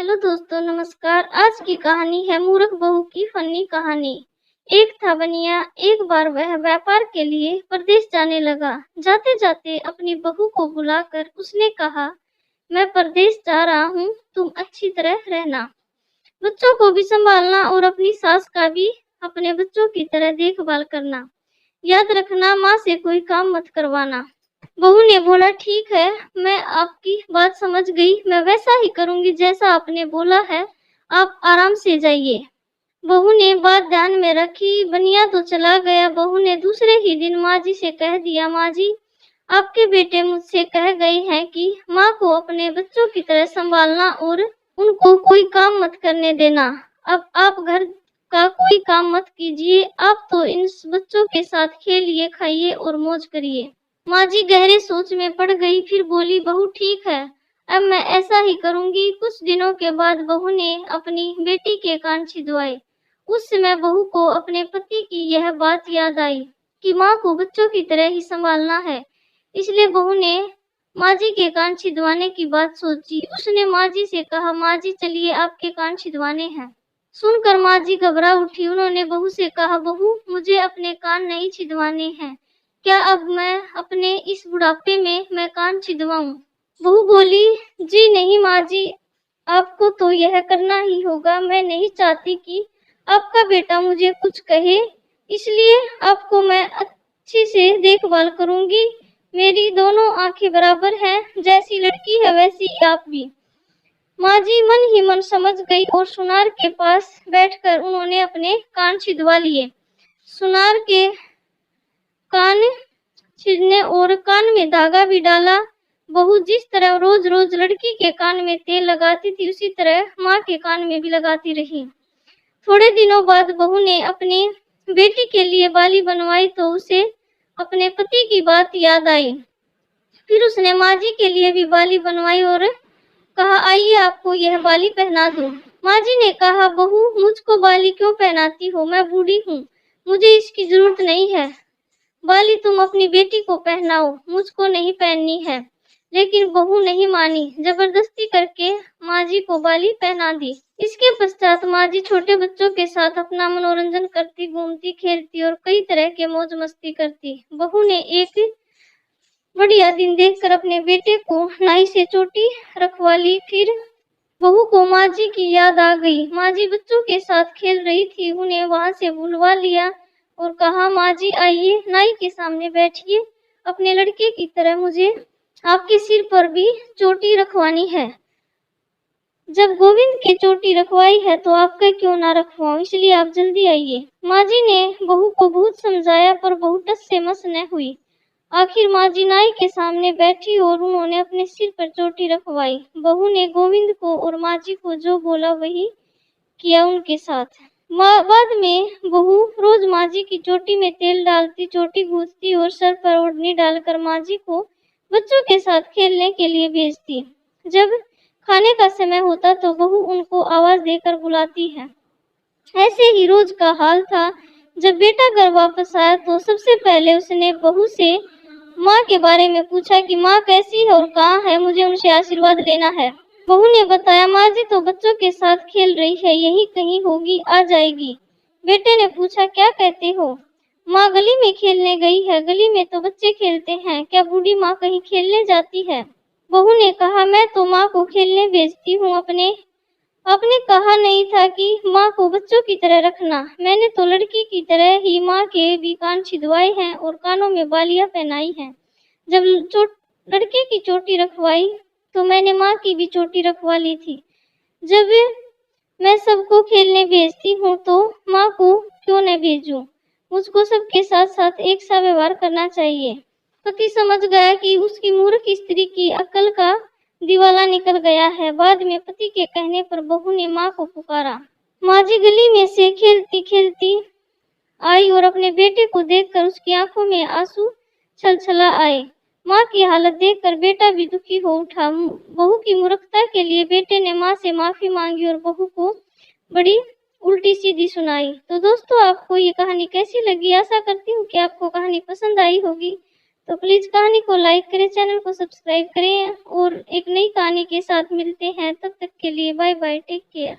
Hello दोस्तों, नमस्कार। आज की कहानी है मूर्ख बहू की फनी कहानी। एक था बनिया। एक बार वह व्यापार के लिए परदेश जाने लगा। जाते जाते अपनी बहू को बुलाकर उसने कहा, मैं परदेश जा रहा हूँ, तुम अच्छी तरह रहना। बच्चों को भी संभालना और अपनी सास का भी अपने बच्चों की तरह देखभाल करना। याद रखना, माँ से कोई काम मत करवाना। बहू ने बोला, ठीक है, मैं आपकी बात समझ गई। मैं वैसा ही करूंगी जैसा आपने बोला है। आप आराम से जाइए। बहू ने बात ध्यान में रखी। बनिया तो चला गया। बहू ने दूसरे ही दिन माँ जी से कह दिया, माँ जी, आपके बेटे मुझसे कह गए हैं कि माँ को अपने बच्चों की तरह संभालना और उनको कोई काम मत करने देना। अब आप घर का कोई काम मत कीजिए। आप तो इन बच्चों के साथ खेलिए, खाइए और मौज करिए। माँ जी गहरे सोच में पड़ गई। फिर बोली, बहू ठीक है, अब मैं ऐसा ही करूंगी। कुछ दिनों के बाद बहू ने अपनी बेटी के कान छिदवाए। उस समय बहू को अपने पति की यह बात याद आई कि माँ को बच्चों की तरह ही संभालना है। इसलिए बहू ने माँ जी के कान छिदवाने की बात सोची। उसने माँ जी से कहा, माँ जी चलिए, आपके कान छिदवाने हैं। सुनकर माँ जी घबरा उठी। उन्होंने बहू से कहा, बहू मुझे अपने कान नहीं छिदवाने हैं। क्या अब मैं अपने इस बुढ़ापे में मैं कान छिदवाऊं? बहू बोली, जी नहीं माँ जी, आपको तो यह करना ही होगा। मैं नहीं चाहती कि आपका बेटा मुझे कुछ कहे, इसलिए आपको मैं अच्छे से देखभाल करूंगी। मेरी दोनों आंखें बराबर हैं, जैसी लड़की है वैसी आप भी। माँ जी मन ही मन समझ गई और सुनार के पास बैठकर उन्होंने अपने कान छिदवा लिए। सुनार के कान छिदने और कान में धागा भी डाला। बहू जिस तरह रोज रोज लड़की के कान में तेल लगाती थी, उसी तरह माँ के कान में भी लगाती रही। थोड़े दिनों बाद बहू ने अपनी बेटी के लिए बाली बनवाई तो उसे अपने पति की बात याद आई। फिर उसने माँ जी के लिए भी बाली बनवाई और कहा, आइए आपको यह बाली पहना दूं। माँ जी ने कहा, बहू मुझको बाली क्यों पहनाती हो? मैं बूढ़ी हूँ, मुझे इसकी जरूरत नहीं है। बाली तुम अपनी बेटी को पहनाओ, मुझको नहीं पहननी है। लेकिन बहू नहीं मानी। जबरदस्ती करके माँ जी को बाली पहना दी। इसके पश्चात माँ जी छोटे बच्चों के साथ अपना मनोरंजन करती, घूमती, खेलती और कई तरह के मौज मस्ती करती। बहू ने एक बढ़िया दिन देखकर अपने बेटे को नाई से चोटी रखवा ली। फिर बहू को माँ जी की याद आ गई। माँ जी बच्चों के साथ खेल रही थी। उन्हें वहां से बुलवा लिया और कहा, माँ जी आइए, नाई के सामने बैठिए। अपने लड़के की तरह मुझे आपके सिर पर भी चोटी रखवानी है। जब गोविंद की चोटी रखवाई है तो आपका क्यों ना रखवाऊं, इसलिए आप जल्दी आइए। माँ जी ने बहू को बहुत समझाया पर बहू टस से मस न हुई। आखिर माँ जी नाई के सामने बैठी और उन्होंने अपने सिर पर चोटी रखवाई। बहू ने गोविंद को और माँ जी को जो बोला वही किया उनके साथ। बाद में बहू रोज माँ जी की चोटी में तेल डालती, चोटी गूंथती और सर पर ओढ़नी डालकर माँ जी को बच्चों के साथ खेलने के लिए भेजती। जब खाने का समय होता तो बहू उनको आवाज देकर बुलाती है। ऐसे ही रोज का हाल था। जब बेटा घर वापस आया तो सबसे पहले उसने बहू से माँ के बारे में पूछा कि माँ कैसी है और कहाँ है, मुझे उनसे आशीर्वाद लेना है। बहू ने बताया, माँ जी तो बच्चों के साथ खेल रही है, यही कहीं होगी, आ जाएगी। बेटे ने पूछा, क्या कहते हो? माँ गली में खेलने गई है। गली में तो बच्चे खेलते हैं, क्या बूढ़ी माँ कहीं खेलने जाती है? बहू ने कहा, मैं तो माँ को खेलने भेजती हूँ। आपने कहा नहीं था कि माँ को बच्चों की तरह रखना? मैंने तो लड़की की तरह ही माँ के भी कान छिदवाए हैं और कानों में बालियां पहनाई हैं। जब लड़के की चोटी रखवाई तो मैंने माँ की भी चोटी रखवा ली थी। जब मैं सबको खेलने भेजती हूँ तो माँ को क्यों न भेजूं? मुझको सबके साथ साथ एक सा व्यवहार करना चाहिए। पति समझ गया कि उसकी मूर्ख स्त्री की अक्ल का दिवाला निकल गया है। बाद में पति के कहने पर बहू ने माँ को पुकारा। माँ जी गली में से खेलती खेलती आई और अपने बेटे को देखकर उसकी आंखों में आंसू छलछला आए। माँ की हालत देखकर बेटा भी दुखी हो उठा। बहू की मूर्खता के लिए बेटे ने माँ से माफी मांगी और बहू को बड़ी उल्टी सीधी सुनाई। तो दोस्तों, आपको ये कहानी कैसी लगी? आशा करती हूँ कि आपको कहानी पसंद आई होगी। तो प्लीज़ कहानी को लाइक करें, चैनल को सब्सक्राइब करें और एक नई कहानी के साथ मिलते हैं। तब तक के लिए बाय बाय, टेक केयर।